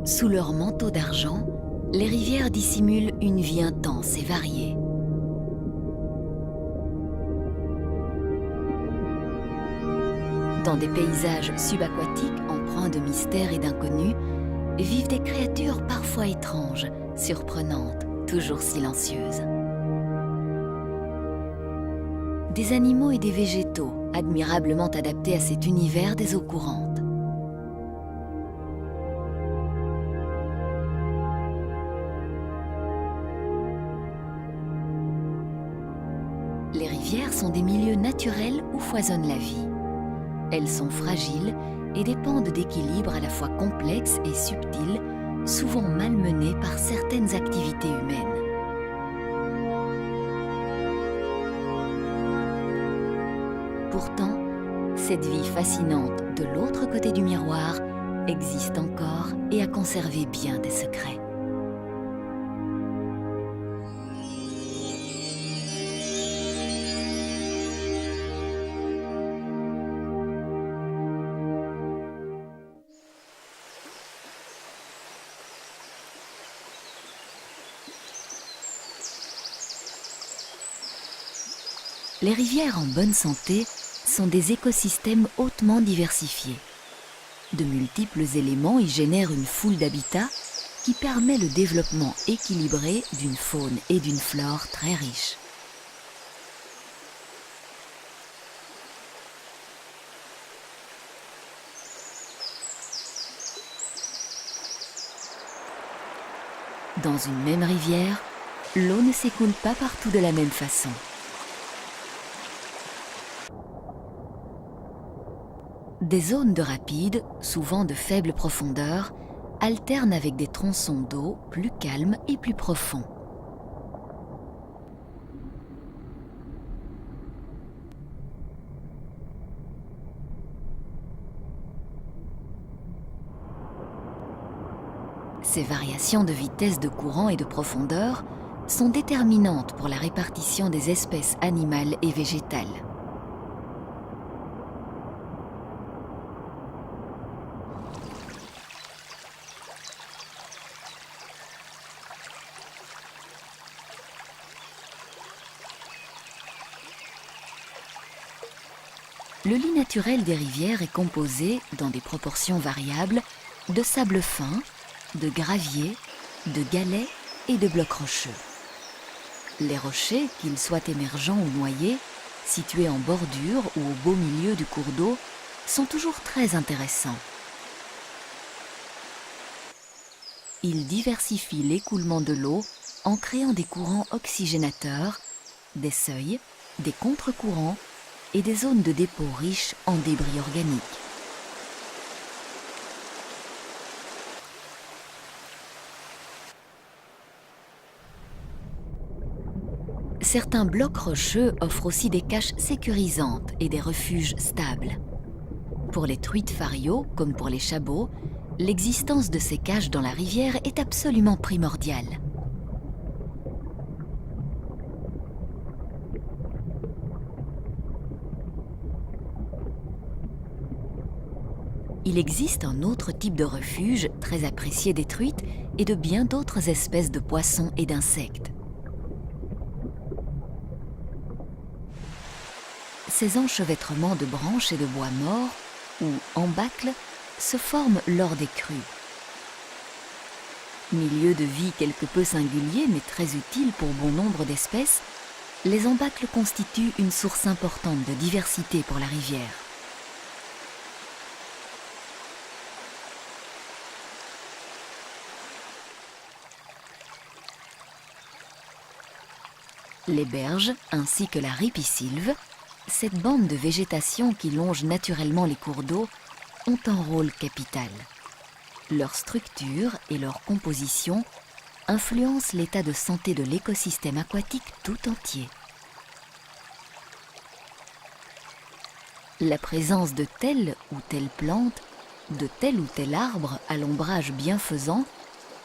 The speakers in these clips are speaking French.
Sous leur manteau d'argent, les rivières dissimulent une vie intense et variée. Dans des paysages subaquatiques empreints de mystère et d'inconnu, vivent des créatures parfois étranges, surprenantes, toujours silencieuses. Des animaux et des végétaux admirablement adaptés à cet univers des eaux courantes. Les rivières sont des milieux naturels où foisonne la vie. Elles sont fragiles et dépendent d'équilibres à la fois complexes et subtils, souvent malmenés par certaines activités humaines. Pourtant, cette vie fascinante de l'autre côté du miroir existe encore et a conservé bien des secrets. Les rivières en bonne santé sont des écosystèmes hautement diversifiés. De multiples éléments y génèrent une foule d'habitats qui permet le développement équilibré d'une faune et d'une flore très riches. Dans une même rivière, l'eau ne s'écoule pas partout de la même façon. Des zones de rapides, souvent de faible profondeur, alternent avec des tronçons d'eau plus calmes et plus profonds. Ces variations de vitesse de courant et de profondeur sont déterminantes pour la répartition des espèces animales et végétales. Le lit naturel des rivières est composé, dans des proportions variables, de sable fin, de gravier, de galets et de blocs rocheux. Les rochers, qu'ils soient émergents ou noyés, situés en bordure ou au beau milieu du cours d'eau, sont toujours très intéressants. Ils diversifient l'écoulement de l'eau en créant des courants oxygénateurs, des seuils, des contre-courants et des zones de dépôt riches en débris organiques. Certains blocs rocheux offrent aussi des caches sécurisantes et des refuges stables. Pour les truites farios, comme pour les chabots, l'existence de ces caches dans la rivière est absolument primordiale. Il existe un autre type de refuge, très apprécié des truites et de bien d'autres espèces de poissons et d'insectes. Ces enchevêtrements de branches et de bois morts, ou embâcles, se forment lors des crues. Milieu de vie quelque peu singulier mais très utile pour bon nombre d'espèces, les embâcles constituent une source importante de diversité pour la rivière. Les berges ainsi que la ripisylve, cette bande de végétation qui longe naturellement les cours d'eau, ont un rôle capital. Leur structure et leur composition influencent l'état de santé de l'écosystème aquatique tout entier. La présence de telle ou telle plante, de tel ou tel arbre à l'ombrage bienfaisant,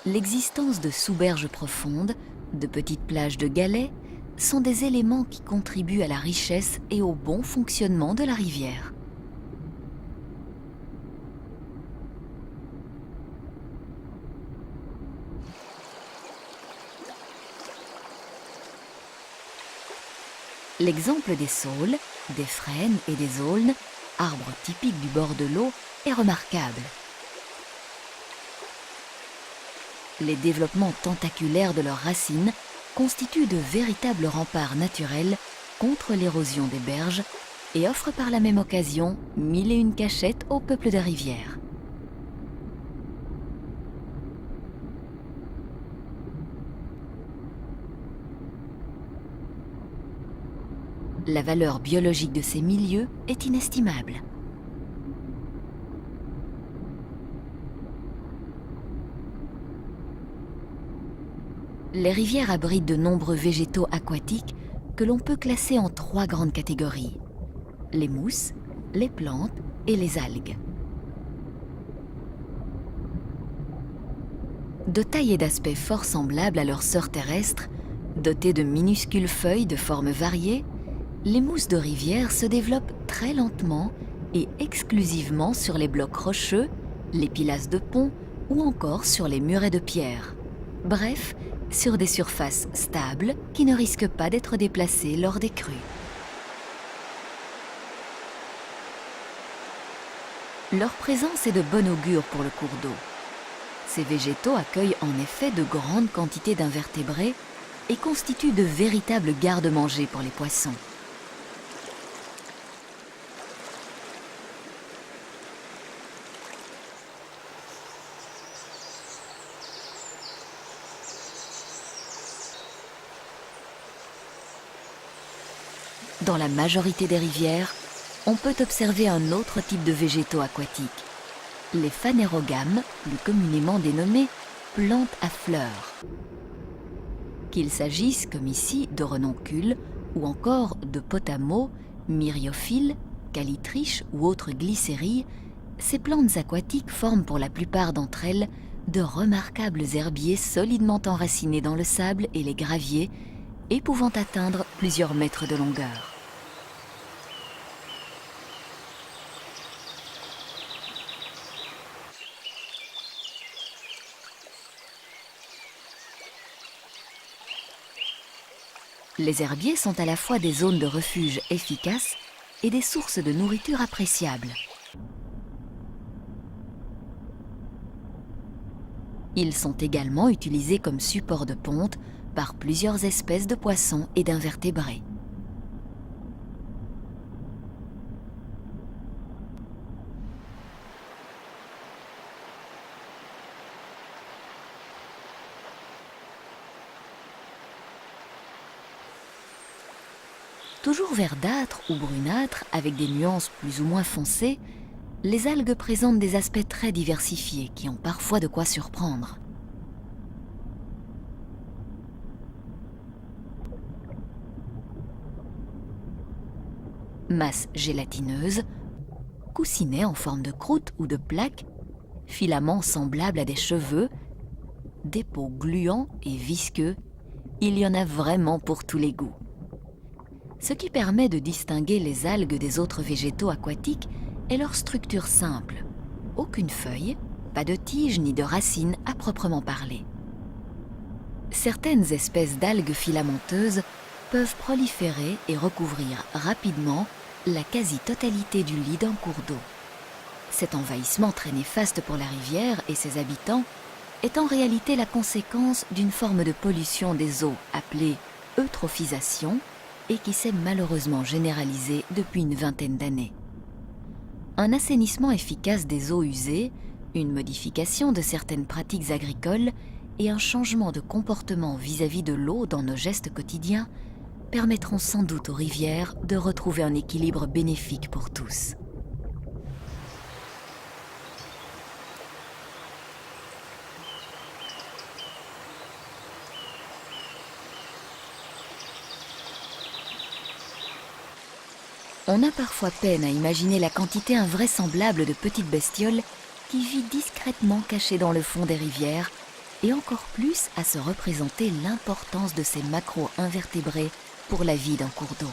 l'existence de sous-berges profondes, de petites plages de galets, sont des éléments qui contribuent à la richesse et au bon fonctionnement de la rivière. L'exemple des saules, des frênes et des aulnes, arbres typiques du bord de l'eau, est remarquable. Les développements tentaculaires de leurs racines constituent de véritables remparts naturels contre l'érosion des berges et offrent par la même occasion 1001 cachettes au peuple de rivière. La valeur biologique de ces milieux est inestimable. Les rivières abritent de nombreux végétaux aquatiques que l'on peut classer en 3 grandes catégories: les mousses, les plantes et les algues. De taille et d'aspect fort semblables à leurs sœurs terrestres, dotées de minuscules feuilles de formes variées, les mousses de rivière se développent très lentement et exclusivement sur les blocs rocheux, les pilasses de pont ou encore sur les murets de pierre. Bref, sur des surfaces stables qui ne risquent pas d'être déplacées lors des crues. Leur présence est de bon augure pour le cours d'eau. Ces végétaux accueillent en effet de grandes quantités d'invertébrés et constituent de véritables garde-manger pour les poissons. Dans la majorité des rivières, on peut observer un autre type de végétaux aquatiques, les phanérogames, plus communément dénommés plantes à fleurs. Qu'il s'agisse, comme ici, de renoncules ou encore de potamos, myriophiles, calitriches ou autres glycéries, ces plantes aquatiques forment pour la plupart d'entre elles de remarquables herbiers solidement enracinés dans le sable et les graviers et pouvant atteindre plusieurs mètres de longueur. Les herbiers sont à la fois des zones de refuge efficaces et des sources de nourriture appréciables. Ils sont également utilisés comme support de ponte par plusieurs espèces de poissons et d'invertébrés. Toujours verdâtres ou brunâtres, avec des nuances plus ou moins foncées, les algues présentent des aspects très diversifiés qui ont parfois de quoi surprendre. Masse gélatineuse, coussinets en forme de croûte ou de plaque, filaments semblables à des cheveux, dépôts gluants et visqueux, il y en a vraiment pour tous les goûts. Ce qui permet de distinguer les algues des autres végétaux aquatiques est leur structure simple. Aucune feuille, pas de tige ni de racines à proprement parler. Certaines espèces d'algues filamenteuses peuvent proliférer et recouvrir rapidement la quasi-totalité du lit d'un cours d'eau. Cet envahissement très néfaste pour la rivière et ses habitants est en réalité la conséquence d'une forme de pollution des eaux appelée eutrophisation et qui s'est malheureusement généralisée depuis une vingtaine d'années. Un assainissement efficace des eaux usées, une modification de certaines pratiques agricoles et un changement de comportement vis-à-vis de l'eau dans nos gestes quotidiens permettront sans doute aux rivières de retrouver un équilibre bénéfique pour tous. On a parfois peine à imaginer la quantité invraisemblable de petites bestioles qui vivent discrètement cachées dans le fond des rivières et encore plus à se représenter l'importance de ces macro-invertébrés pour la vie d'un cours d'eau.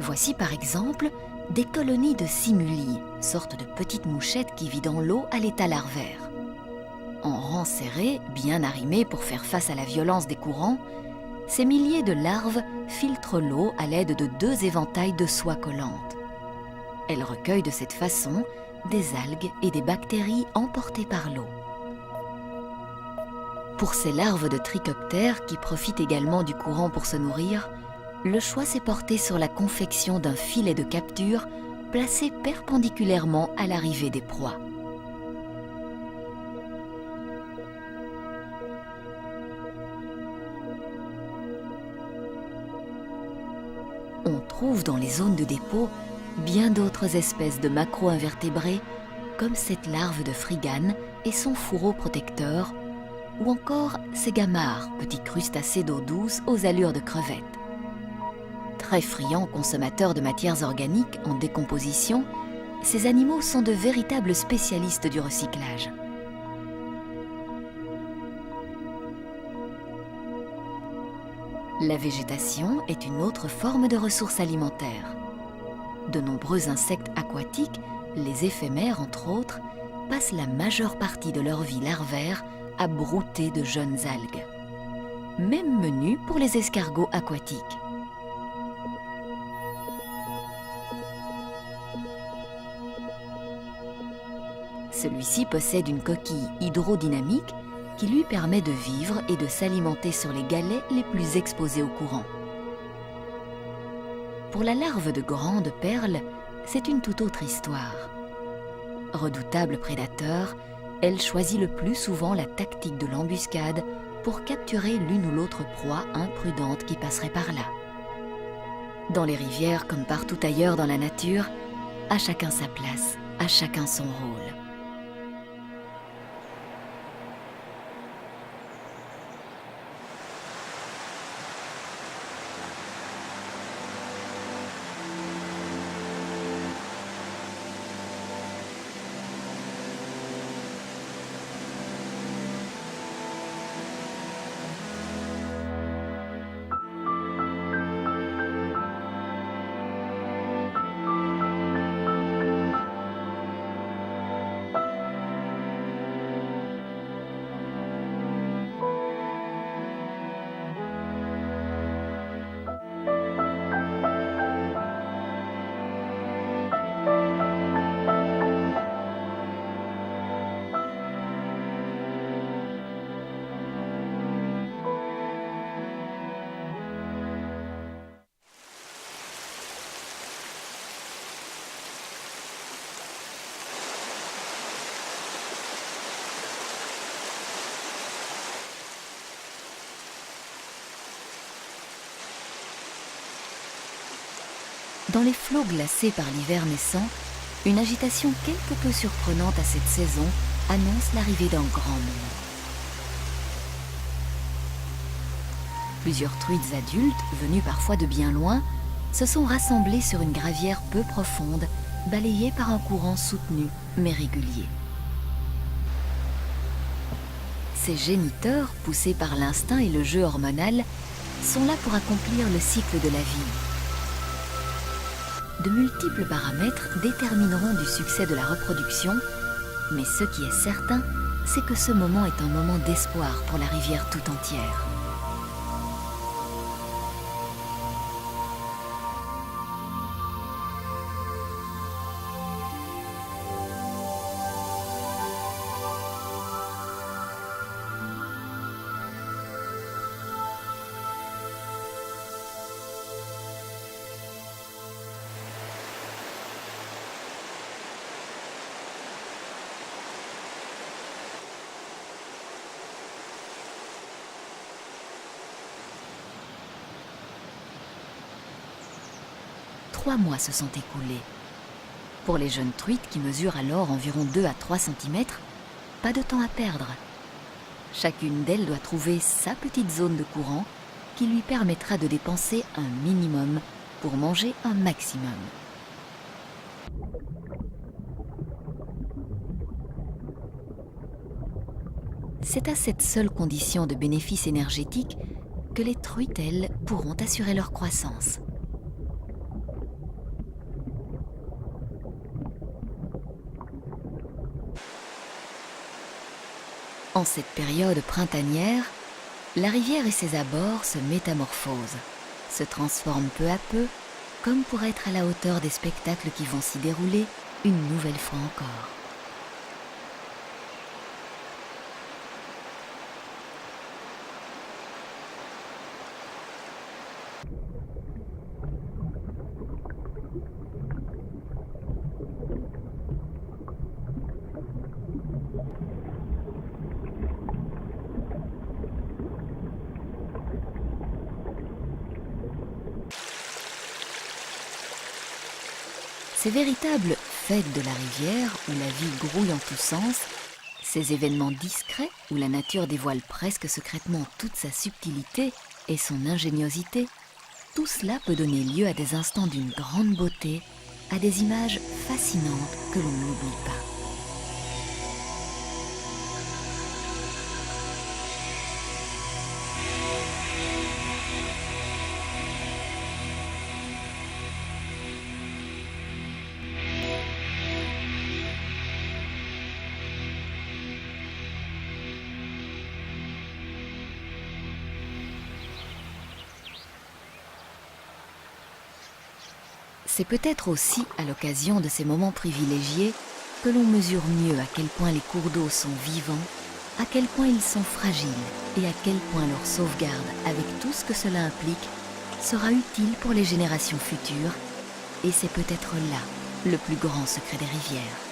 Voici par exemple des colonies de simulies, sorte de petites mouchettes qui vivent dans l'eau à l'état larvaire. En rang serré, bien arrimés pour faire face à la violence des courants, ces milliers de larves filtrent l'eau à l'aide de 2 éventails de soie collante. Elles recueillent de cette façon des algues et des bactéries emportées par l'eau. Pour ces larves de trichoptères qui profitent également du courant pour se nourrir, le choix s'est porté sur la confection d'un filet de capture placé perpendiculairement à l'arrivée des proies. On trouve dans les zones de dépôt bien d'autres espèces de macro-invertébrés, comme cette larve de frigane et son fourreau protecteur, ou encore ces gamarres, petits crustacés d'eau douce aux allures de crevettes. Très friands consommateurs de matières organiques en décomposition, ces animaux sont de véritables spécialistes du recyclage. La végétation est une autre forme de ressource alimentaire. De nombreux insectes aquatiques, les éphémères entre autres, passent la majeure partie de leur vie larvaire à brouter de jeunes algues. Même menu pour les escargots aquatiques. Celui-ci possède une coquille hydrodynamique qui lui permet de vivre et de s'alimenter sur les galets les plus exposés au courant. Pour la larve de grande perle, c'est une toute autre histoire. Redoutable prédateur, elle choisit le plus souvent la tactique de l'embuscade pour capturer l'une ou l'autre proie imprudente qui passerait par là. Dans les rivières comme partout ailleurs dans la nature, à chacun sa place, à chacun son rôle. Dans les flots glacés par l'hiver naissant, une agitation quelque peu surprenante à cette saison annonce l'arrivée d'un grand moment. Plusieurs truites adultes, venues parfois de bien loin, se sont rassemblées sur une gravière peu profonde, balayée par un courant soutenu mais régulier. Ces géniteurs, poussés par l'instinct et le jeu hormonal, sont là pour accomplir le cycle de la vie. De multiples paramètres détermineront du succès de la reproduction, mais ce qui est certain, c'est que ce moment est un moment d'espoir pour la rivière tout entière. Trois mois se sont écoulés. Pour les jeunes truites qui mesurent alors environ 2 à 3 cm, pas de temps à perdre. Chacune d'elles doit trouver sa petite zone de courant qui lui permettra de dépenser un minimum pour manger un maximum. C'est à cette seule condition de bénéfice énergétique que les truites, elles, pourront assurer leur croissance. En cette période printanière, la rivière et ses abords se métamorphosent, se transforment peu à peu, comme pour être à la hauteur des spectacles qui vont s'y dérouler une nouvelle fois encore. Ces véritables fêtes de la rivière où la vie grouille en tous sens, ces événements discrets où la nature dévoile presque secrètement toute sa subtilité et son ingéniosité, tout cela peut donner lieu à des instants d'une grande beauté, à des images fascinantes que l'on n'oublie pas. C'est peut-être aussi à l'occasion de ces moments privilégiés que l'on mesure mieux à quel point les cours d'eau sont vivants, à quel point ils sont fragiles et à quel point leur sauvegarde, avec tout ce que cela implique, sera utile pour les générations futures. Et c'est peut-être là le plus grand secret des rivières.